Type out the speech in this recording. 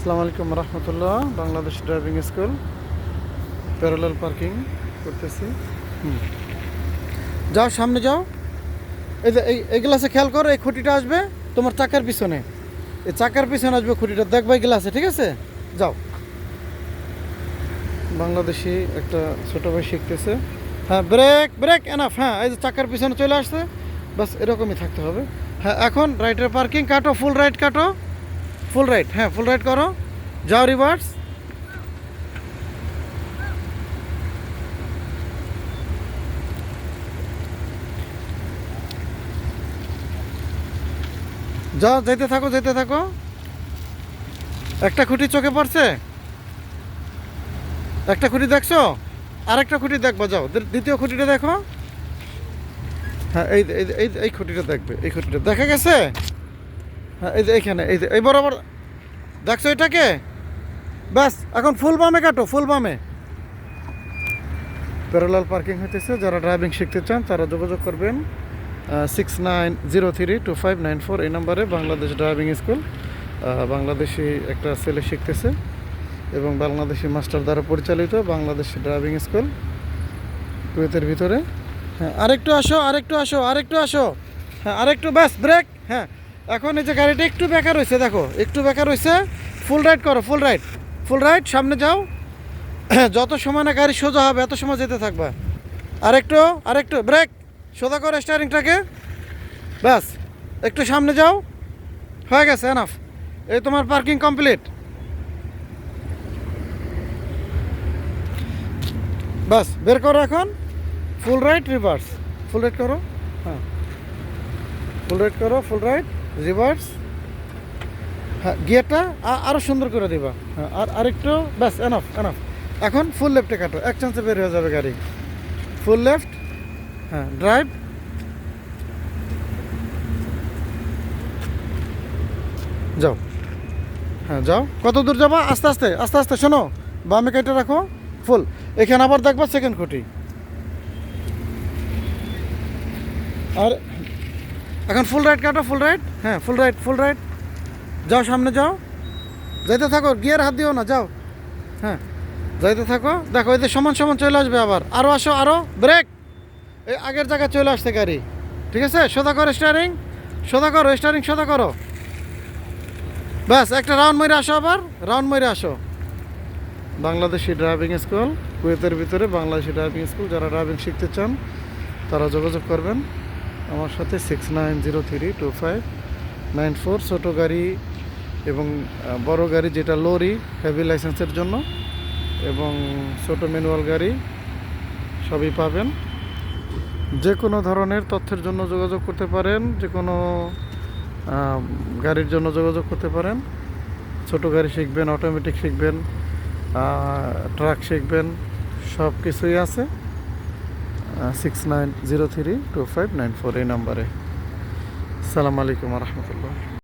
আসসালামু আলাইকুম রহমতুল্লাহ। Bangladesh driving school parallel parking করতেছি। যাও সামনে যাও। এই যে এই গ্লাসে খেয়াল করো, এই খুঁটিটা আসবে তোমার চাকার পিছনে, এই চাকার পিছনে আসবে খুঁটিটা, দেখবে এই গ্লাসে, ঠিক আছে? যাও। বাংলাদেশি একটা ছোটো ভাই শিখতেছে। হ্যাঁ, ব্রেক ব্রেক এনাফ। হ্যাঁ, এই যে চাকার পিছনে চলে আসছে, বাস এরকমই থাকতে হবে। হ্যাঁ, এখন রাইটের পার্কিং কাটো, ফুল রাইট কাটো, ফুল রাইট। হ্যাঁ, ফুল রাইট করো, যাও রিভার্স। যাও, যেতে থাকো যেতে থাকো। একটা খুঁটি চোখে পড়ছে, একটা খুঁটি দেখছো, আরেকটা খুঁটি দেখবো, যাও দ্বিতীয় খুঁটিটা দেখো। হ্যাঁ, এই এই এই এই খুঁটিটা দেখবে, এই খুঁটিটা দেখা গেছে। হ্যাঁ, এই যে এইখানে, এই যে এই বরাবর দেখছো এটাকে। ব্যাস, এখন ফুল বামে কাটো, ফুল বামে। প্যারালাল পার্কিং হইতেছে। যারা ড্রাইভিং শিখতে চান তারা যোগাযোগ করবেন 69032594 এই নম্বরে। বাংলাদেশ ড্রাইভিং স্কুল, বাংলাদেশি একটা ছেলে শিখতেছে এবং বাংলাদেশি মাস্টার দ্বারা পরিচালিত বাংলাদেশ ড্রাইভিং স্কুল কুয়েতের ভিতরে। হ্যাঁ, আরেকটু আসো, আরেকটু আসো, আরেকটু আসো। হ্যাঁ, আরেকটু, ব্যাস ব্রেক। হ্যাঁ, এখন এই যে গাড়িটা একটু বেকার হয়েছে, দেখো একটু বেকার হয়েছে। ফুল রাইট করো, ফুল রাইট, ফুল রাইট, সামনে যাও। যত সময় না গাড়ি সোজা হবে এত সময় যেতে থাকবা। আরেকটু, আরেকটু ব্রেক, সোজা করো স্টিয়ারিংটাকে। ব্যাস, একটু সামনে যাও, হয়ে গেছে, এনাফ। এই তোমার পার্কিং কমপ্লিট। বাস বের করো এখন, full right reverse, full right করো। হ্যাঁ, ফুল রাইট করো, ফুল রাইট রিভার্স। হ্যাঁ, গিয়ারটা আরও সুন্দর করে দিবা। হ্যাঁ, আরেকটু, ব্যাস এনাফ এনাফ। এখন ফুল লেফটে কাটো, এক চান্সে বের হয়ে যাবে গাড়ি। ফুল লেফট। হ্যাঁ, ড্রাইভ। যাও। হ্যাঁ, যাও। কত দূর যাবা? আস্তে আস্তে আস্তে আস্তে, শোনো, বামে কেটে রাখো, ফুল। এখানে আবার দেখবা সেকেন্ড খুঁটি। আর এখন ফুল রাইট কাটো, ফুল রাইট। হ্যাঁ, ফুল রাইট, ফুল রাইট। যাও, সামনে যাও, যাইতে থাকো, গিয়ার হাত দিও না, যাও। হ্যাঁ, যাইতে থাকো। দেখো এই যে সমান সমান চলে আসবে আবার। আরও আসো, আরও ব্রেক। এই আগের জায়গায় চলে আসছে গাড়ি, ঠিক আছে? সোজা করো স্টিয়ারিং, সোজা করো স্টিয়ারিং, সোজা করো। ব্যাস, একটা রাউন্ড মেরে আসো, আবার রাউন্ড মেরে আসো। বাংলাদেশি ড্রাইভিং স্কুল কুয়েতের ভিতরে, বাংলাদেশি ড্রাইভিং স্কুল। যারা ড্রাইভিং শিখতে চান তারা যোগাযোগ করবেন আমার সাথে 69032594। ছোটো গাড়ি এবং বড় গাড়ি, যেটা লরি হেভি লাইসেন্সের জন্য, এবং ছোট ম্যানুয়াল গাড়ি সবই পাবেন। যে কোনো ধরনের তথ্যের জন্য যোগাযোগ করতে পারেন, যে কোনো গাড়ির জন্য যোগাযোগ করতে পারেন। ছোট গাড়ি শিখবেন, অটোমেটিক শিখবেন, ট্রাক শিখবেন, সব কিছুই আছে 69032594 এই নাম্বারে। আসসালামু আলাইকুম রহমতুল্লাহ।